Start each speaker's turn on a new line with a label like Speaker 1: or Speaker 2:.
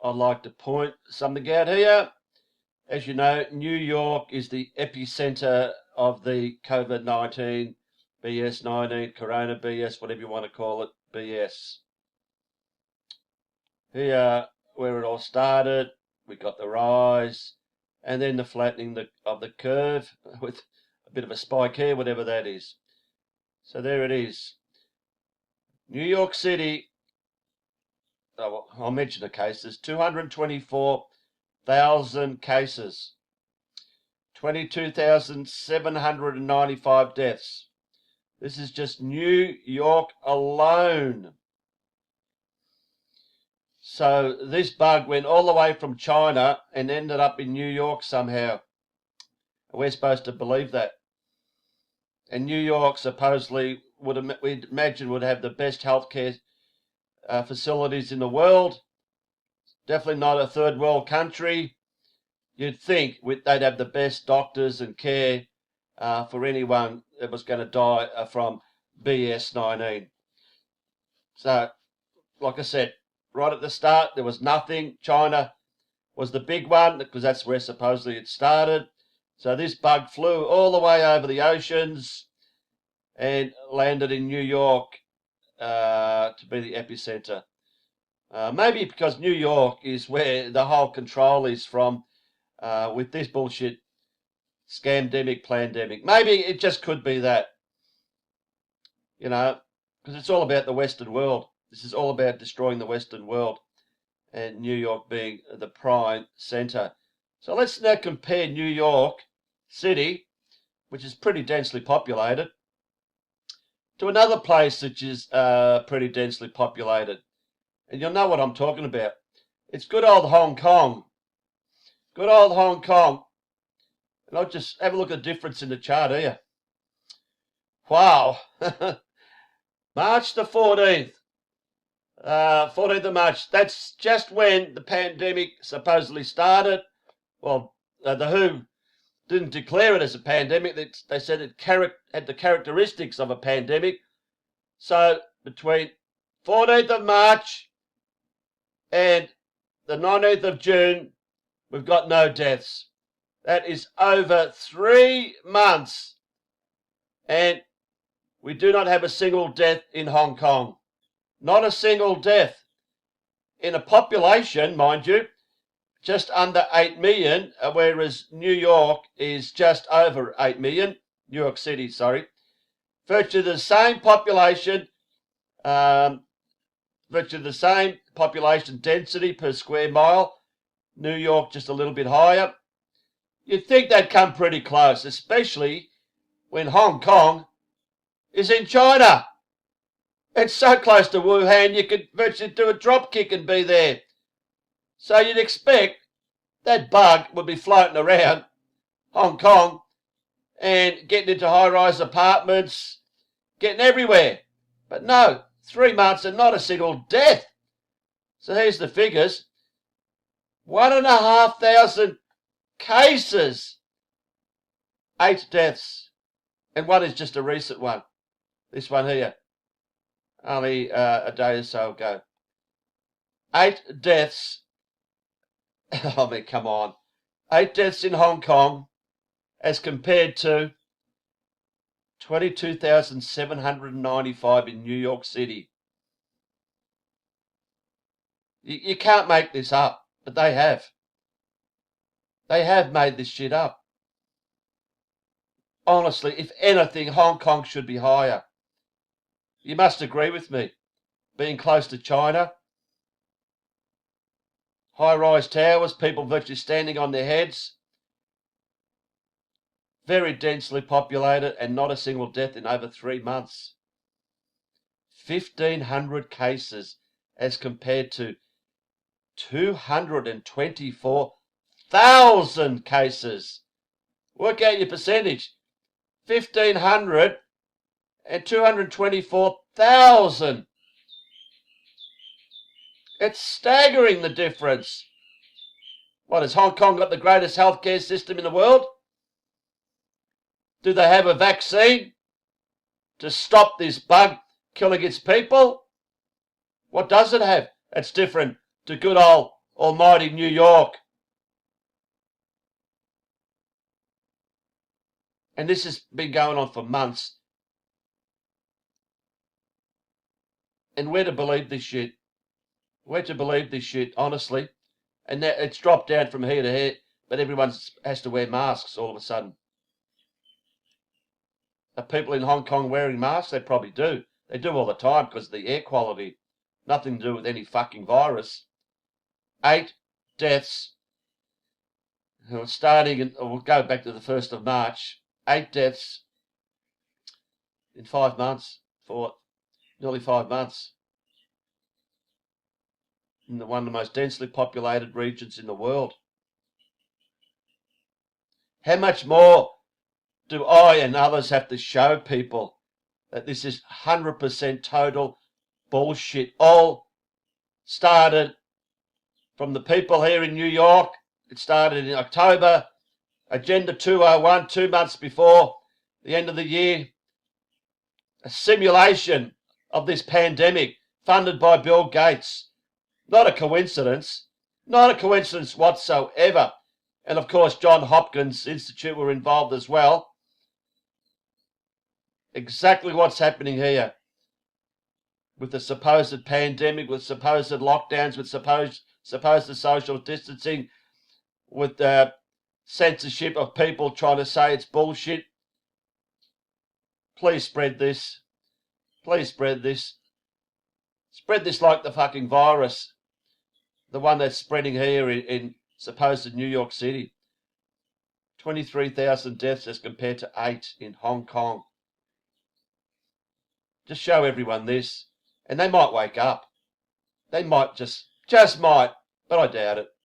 Speaker 1: I'd like to point something out here. As you know, New York is the epicenter of the COVID-19, BS-19, Corona BS, whatever you want to call it, BS. Here, where it all started, we got the rise, and then the flattening of the curve with a bit of a spike here, whatever that is. So there it is. New York City, well, I'll mention the cases, 224,000 cases, 22,795 deaths. This is just New York alone. So this bug went all the way from China and ended up in New York somehow. We're supposed to believe that. And New York supposedly we'd imagine would have the best healthcare facilities in the world. Definitely not a third world country. You'd think they'd have the best doctors and care for anyone that was going to die from BS-19. So, like I said, right at the start, there was nothing. China was the big one because that's where supposedly it started. So this bug flew all the way over the oceans and landed in New York to be the epicenter. Maybe because New York is where the whole control is from with this bullshit scamdemic, plandemic. Maybe it just could be that. You know, because it's all about the Western world. This is all about destroying the Western world and New York being the prime center. So let's now compare New York City, which is pretty densely populated, to another place which is pretty densely populated. And you'll know what I'm talking about. It's good old Hong Kong. Good old Hong Kong. And I'll just have a look at the difference in the chart here. Wow. March the 14th. 14th of March. That's just when the pandemic supposedly started. Well, the WHO didn't declare it as a pandemic. They said it had the characteristics of a pandemic. So between 14th of March and the 19th of June, we've got no deaths. That is over 3 months. And we do not have a single death in Hong Kong. Not a single death. In a population, mind you, just under 8 million, whereas New York is just over 8 million. New York City, sorry. Virtually the same population, virtually the same population density per square mile. New York just a little bit higher. You'd think they'd come pretty close, especially when Hong Kong is in China. It's so close to Wuhan, you could virtually do a drop kick and be there. So you'd expect that bug would be floating around Hong Kong and getting into high-rise apartments, getting everywhere. But no, 3 months and not a single death. So here's the figures. 1,500 cases, 8 deaths, and one is just a recent one. This one here, only a day or so ago. 8 deaths. I mean, come on. 8 deaths in Hong Kong as compared to 22,795 in New York City. You can't make this up, but they have. They have made this shit up. Honestly, if anything, Hong Kong should be higher. You must agree with me. Being close to China, high-rise towers, people virtually standing on their heads, very densely populated and not a single death in over 3 months. 1,500 cases as compared to 224,000 cases. Work out your percentage. 1,500 and 224,000. It's staggering, the difference. What, has Hong Kong got the greatest healthcare system in the world? Do they have a vaccine to stop this bug killing its people? What does it have? It's different to good old almighty New York. And this has been going on for months. And we're to believe this shit. We're to believe this shit, honestly. And it's dropped down from here to here, but everyone has to wear masks all of a sudden. Are people in Hong Kong wearing masks? They probably do. They do all the time because of the air quality. Nothing to do with any fucking virus. 8 deaths. Starting, we'll go back to the 1st of March. 8 deaths in 5 months. For nearly 5 months. In one of the most densely populated regions in the world. How much more do I and others have to show people that this is 100% total bullshit? All started from the people here in New York. It started in October. Agenda 201, 2 months before the end of the year. A simulation of this pandemic funded by Bill Gates. Not a coincidence. Not a coincidence whatsoever. And of course, John Hopkins Institute were involved as well. Exactly what's happening here. With the supposed pandemic, with supposed lockdowns, with supposed social distancing, with the censorship of people trying to say it's bullshit. Please spread this. Please spread this. Spread this like the fucking virus. The one that's spreading here in supposed New York City. 23,000 deaths as compared to 8 in Hong Kong. Just show everyone this. And they might wake up. They might just might, but I doubt it.